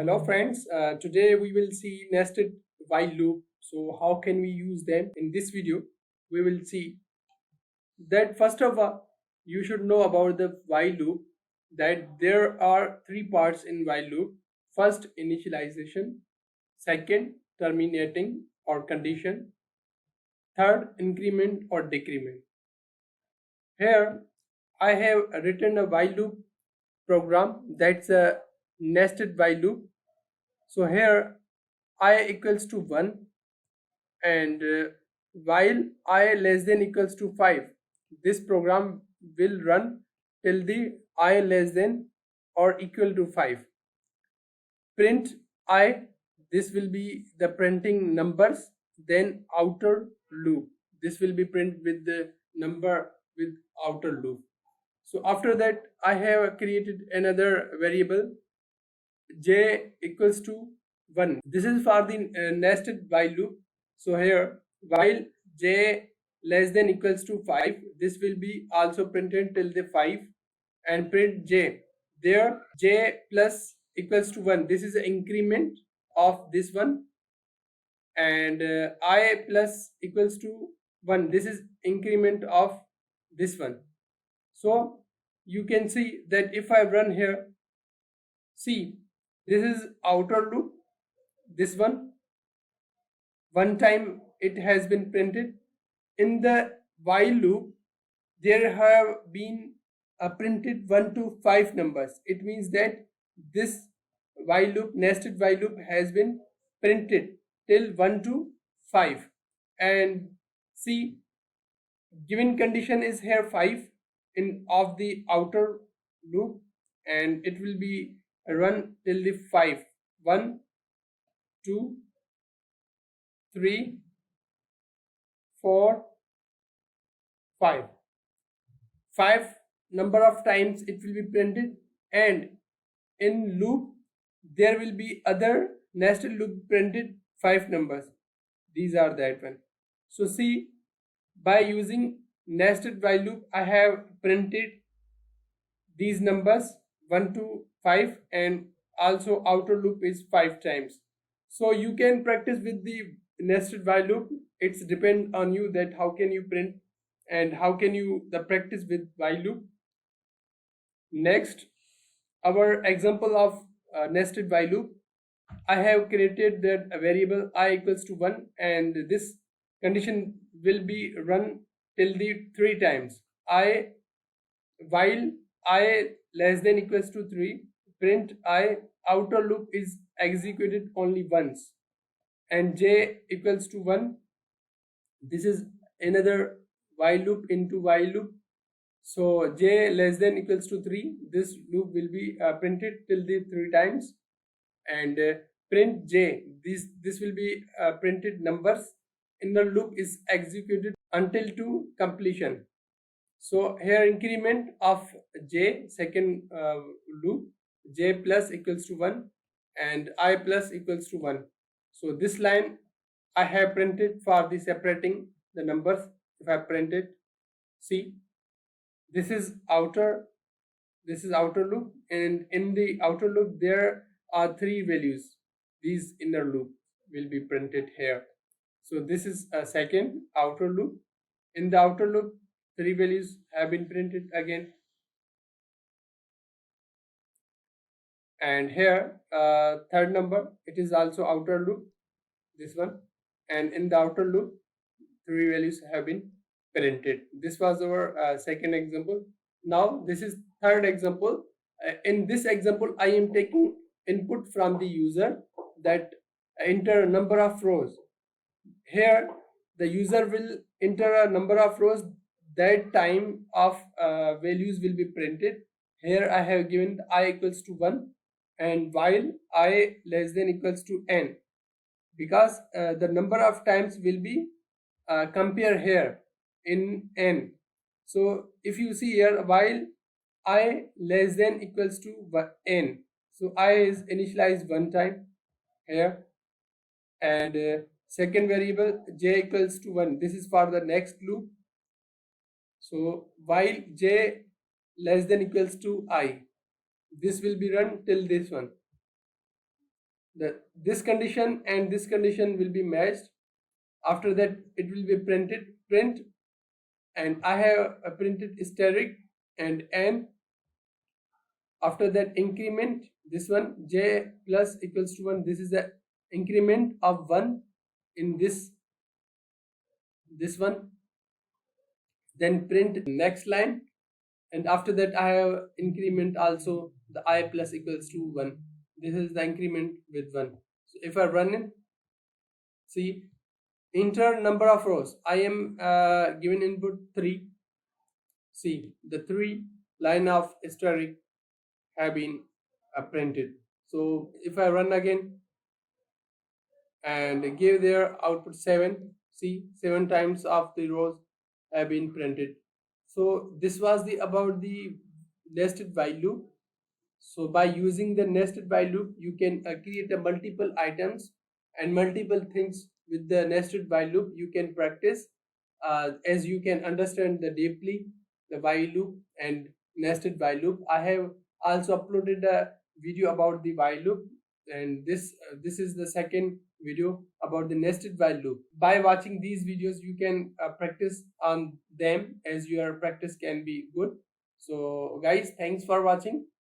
Hello friends, today we will see nested while loop. So how can we use them? In this video we will see that first of all you should know about the while loop, that there are three parts in while loop. First, initialization; second, terminating or condition; third, increment or decrement. Here I have written a while loop program that's a nested while loop. So here I equals to 1, and while I less than equals to 5, this program will run till the I less than or equal to 5. Print I, this will be the printing numbers. Then outer loop, this will be print with the number with outer loop. So after that I have created another variable j equals to 1. This is for the nested while loop. So here while j less than equals to 5, this will be also printed till the 5, and print j. There j plus equals to 1, this is the increment of this one, and I plus equals to 1, this is increment of this one. So you can see that if I run here, see, this is outer loop, this one time it has been printed. In the while loop there have been printed 1 to 5 numbers. It means that this while loop, nested while loop, has been printed till 1 to 5. And see, given condition is here 5 in of the outer loop, and it will be run till the 5. 1, 2, 3, 4, 5. 5 number of times it will be printed, and in loop there will be other nested loop printed 5 numbers. These are that one. So see, by using nested while loop I have printed these numbers 1 to 5, and also outer loop is 5 times. So you can practice with the nested while loop. It's depend on you that how can you print and how can you the practice with while loop. Next, our example of nested while loop. I have created that a variable I equals to 1, and this condition will be run till the 3 times. I while I less than equals to 3, print I, outer loop is executed only once, and j equals to 1. This is another while loop into while loop. So j less than equals to 3, this loop will be printed till the 3 times, and print j, this will be printed numbers. Inner loop is executed until to completion. So here increment of j, second loop, j plus equals to 1 and I plus equals to 1. So this line I have printed for the separating the numbers. If I print it, see, this is outer loop, and in the outer loop there are 3 values. These inner loop will be printed here. So this is a second outer loop. In the outer loop 3 values have been printed again, and here third number, it is also outer loop, this one, and in the outer loop 3 values have been printed. This was our second example. Now this is third example. In this example I am taking input from the user, that enter a number of rows. Here the user will enter a number of rows, that time of values will be printed. Here I have given I equals to 1, and while I less than equals to n, because the number of times will be compare here in n. So if you see here, while I less than equals to n, so I is initialized 1 time here, and second variable j equals to 1, this is for the next loop. So while j less than equals to I, this will be run till this one. this condition and this condition will be matched. After that it will be print, and I have printed asterisk and n. After that increment, this one j plus equals to 1, this is the increment of 1 in this one. Then print next line, and after that I have increment also the I plus equals to 1. This is the increment with 1. So if I run it, see, enter number of rows. I am given input 3. See, the 3 line of asterisk have been printed. So if I run again and give their output 7, see, 7 times of the rows have been printed. So this was the about the nested while loop. So by using the nested while loop, you can create a multiple items and multiple things with the nested while loop. You can practice as you can understand the deeply the while loop and nested while loop. I have also uploaded a video about the while loop, and this is the second video about the nested while loop. By watching these videos, you can practice on them as your practice can be good. So guys, thanks for watching.